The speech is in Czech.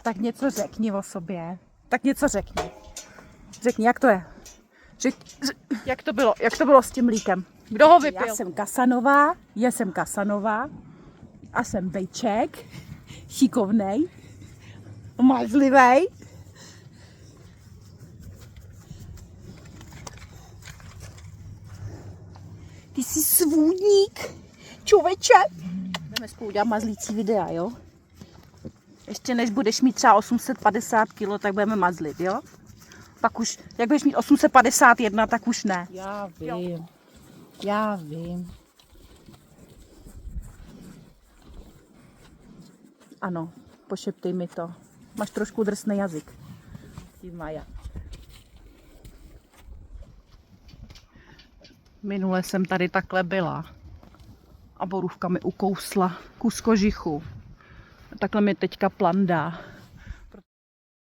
Tak něco řekni o sobě. Tak něco řekni. Řekni, jak to je? Jak to bylo s tím mlíkem? Kdo ho vypil? Já jsem Kasanová a jsem bejček, šikovnej, mazlivej. Ty jsi svůdník, čověče. Jdeme spolu udělat mazlící videa, jo? Ještě než budeš mít třeba 850 kg, tak budeme mazlit, jo? Pak už, jak budeš mít 851, tak už ne. Já vím. Ano, pošeptej mi to. Máš trošku drsný jazyk. Maja. Minule jsem tady takhle byla a borůvka mi ukousla kus kožichu. Takhle mi teďka plandá.